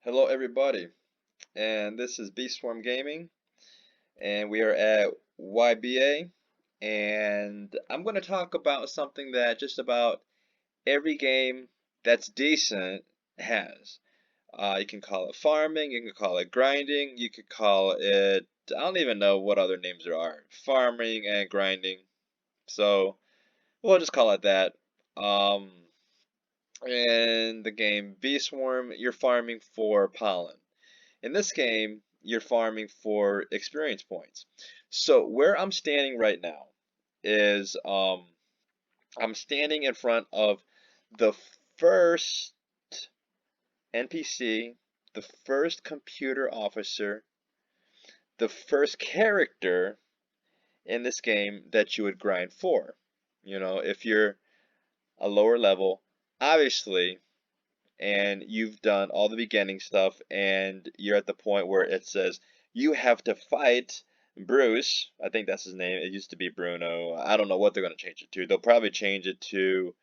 Hello everybody, and this is Beastform Gaming, and we are at YBA, and I'm going to talk about something that just about every game that's decent has. You can call it farming, you can call it grinding, you could call it, I don't even know what other names there are. Farming and grinding. So, we'll just call it that. Um, in the game Beastworm, you're farming for pollen. In this game, you're farming for experience points. So where I'm standing right now is I'm standing in front of the first NPC, the first computer officer, the first character in this game that you would grind for. You know, if you're a lower level, obviously, and you've done all the beginning stuff and you're at the point where it says you have to fight Bruce. I think that's his name. It used to be Bruno. I don't know what they're going to change it to. They'll probably change it to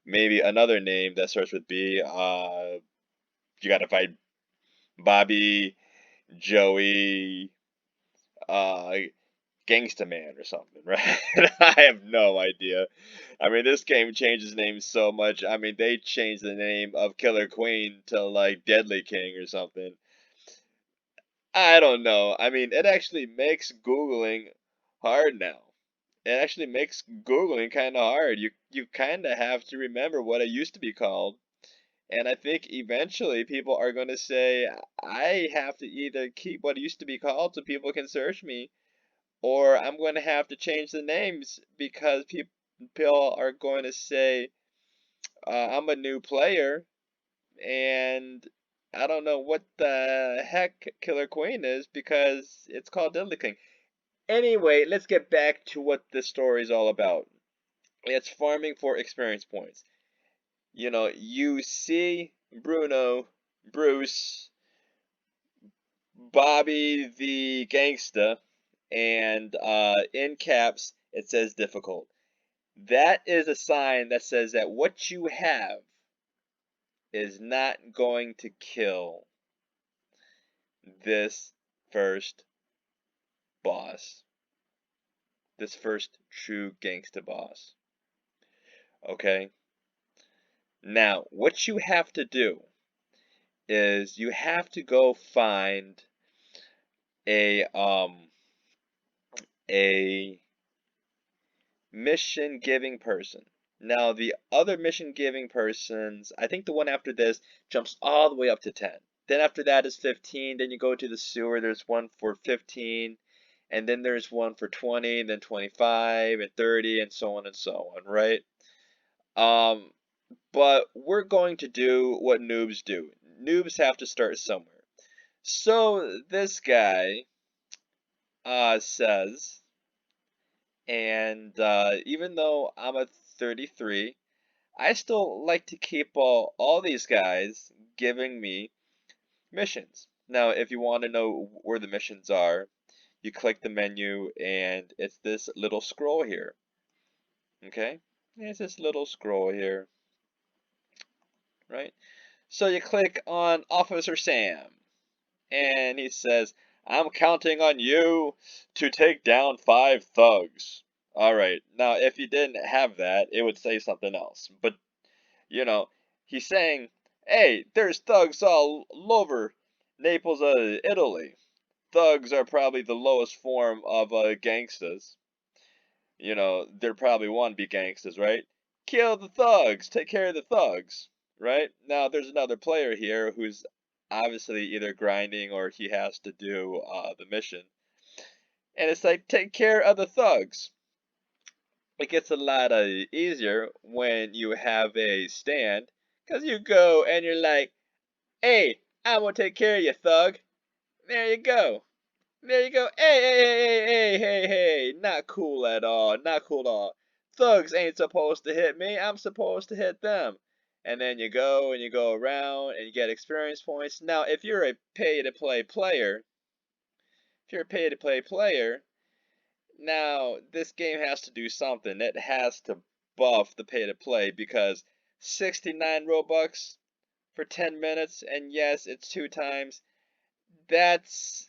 maybe another name that starts with B. You got to fight Bobby, Joey, uh Gangsta Man or something, right? I have no idea. I mean, this game changes names so much. I mean, they changed the name of Killer Queen to like Deadly King or something. I don't know. I mean, it actually makes Googling hard now. It actually makes Googling kind of hard. You kind of have to remember what it used to be called. And I think eventually people are going to say, I have to either keep what it used to be called so people can search me, or I'm going to have to change the names because people are going to say I'm a new player and I don't know what the heck Killer Queen is because it's called Diddly King. Anyway, let's get back to what this story is all about. It's farming for experience points. You know, you see Bruno, Bruce, Bobby the gangsta, and in caps it says difficult. That is a sign that says that what you have is not going to kill this first boss, this first true gangsta boss. Okay? Now, what you have to do is you have to go find a a mission giving person. Now, the other mission giving persons, I think the one after this jumps all the way up to 10. Then after that is 15. Then you go to the sewer, there's one for 15. And then there's one for 20, then 25, and 30, and so on and so on, right? Um, but we're going to do what noobs do. Noobs have to start somewhere. So this guy says, and even though I'm a 33, I still like to keep all these guys giving me missions. Now, if you want to know where the missions are, you click the menu and it's this little scroll here. Okay? It's this little scroll here, right? So you click on Officer Sam and he says, I'm counting on you to take down 5 thugs. Alright, now if you didn't have that, it would say something else. But, you know, he's saying, hey, there's thugs all over Naples, Italy. Thugs are probably the lowest form of gangsters. You know, they're probably wannabe gangsters, right? Kill the thugs, take care of the thugs, right? Now, there's another player here who's obviously either grinding or he has to do the mission. And it's like, take care of the thugs. It gets a lot easier when you have a stand, because you go and you're like, hey, I'm gonna take care of you, thug. There you go. There you go. Hey, hey, hey, hey, hey, hey, hey. Not cool at all. Not cool at all. Thugs ain't supposed to hit me. I'm supposed to hit them. And then you go and you go around and you get experience points. Now, if you're a pay-to-play player, now this game has to do something. It has to buff the pay-to-play because 69 Robux for 10 minutes, and yes, it's 2 times. That's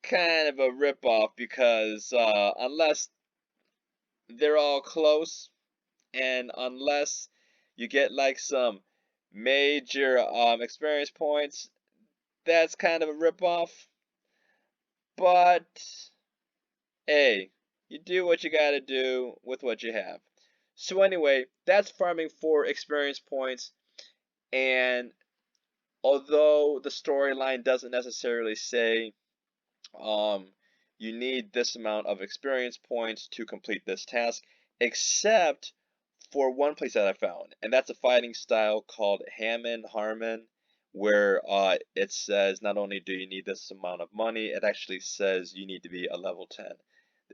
kind of a ripoff because unless they're all close, and unless you get like some major experience points, that's kind of a ripoff. But hey, you do what you gotta do with what you have. So anyway, that's farming for experience points, and although the storyline doesn't necessarily say um, you need this amount of experience points to complete this task, except for one place that I found, and that's a fighting style called Hammond Harmon, where it says not only do you need this amount of money, it actually says you need to be a level 10.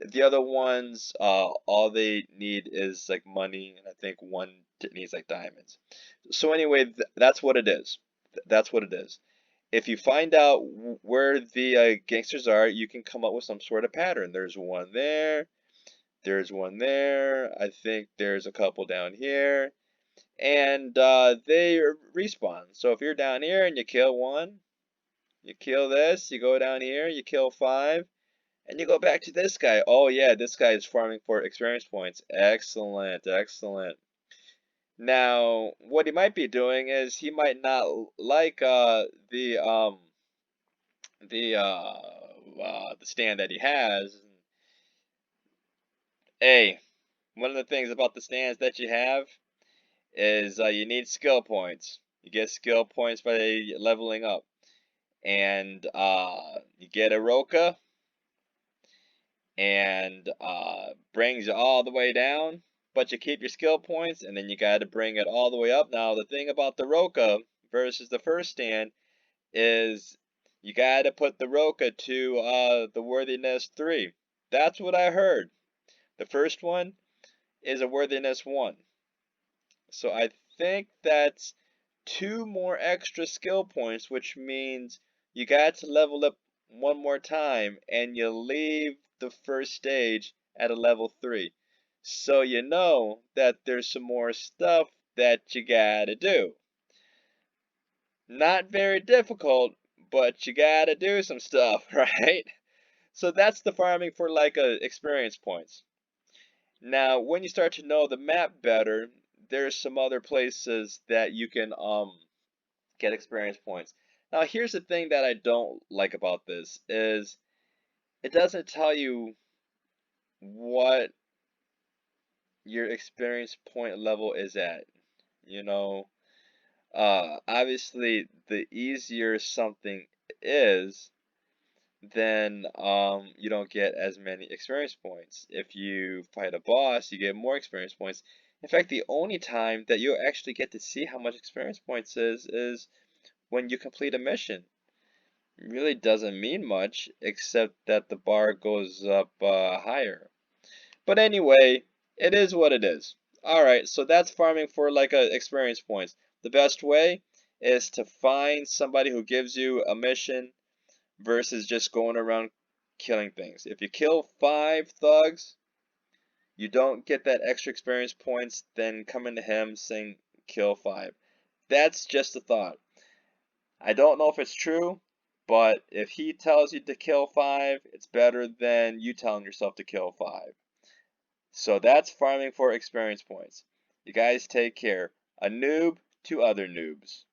The other ones, all they need is like money, and I think one needs like diamonds. So anyway, that's what it is. That's what it is. If you find out where the gangsters are, you can come up with some sort of pattern. There's one there. There's one there. I think there's a couple down here. And they respawn. So if you're down here and you kill one, you kill this, you go down here, you kill 5, and you go back to this guy. Oh yeah, this guy is farming for experience points. Excellent, excellent. Now, what he might be doing is he might not like the stand that he has. Hey, one of the things about the stands that you have is you need skill points. You get skill points by leveling up, and you get a Roca, and brings you all the way down, but you keep your skill points, and then you got to bring it all the way up. Now, the thing about the Roca versus the first stand is you got to put the Roca to the worthiness 3. That's what I heard. The first one is a worthiness 1. So I think that's 2 more extra skill points, which means you got to level up one more time, and you leave the first stage at a level 3. So you know that there's some more stuff that you gotta do. Not very difficult, but you gotta do some stuff, right? So that's the farming for like experience points. Now, when you start to know the map better, there's some other places that you can get experience points. Now, here's the thing that I don't like about this is it doesn't tell you what your experience point level is at. You know, obviously the easier something is, then you don't get as many experience points. If you fight a boss, you get more experience points. In fact, the only time that you actually get to see how much experience points is when you complete a mission. It really doesn't mean much, except that the bar goes up higher. But anyway, it is what it is. Alright, so that's farming for like experience points. The best way is to find somebody who gives you a mission versus just going around killing things. If you kill 5 thugs, you don't get that extra experience points, then come into him saying kill 5. That's just a thought. I don't know if it's true, but if he tells you to kill 5, it's better than you telling yourself to kill 5. So that's farming for experience points. You guys take care. A noob to other noobs.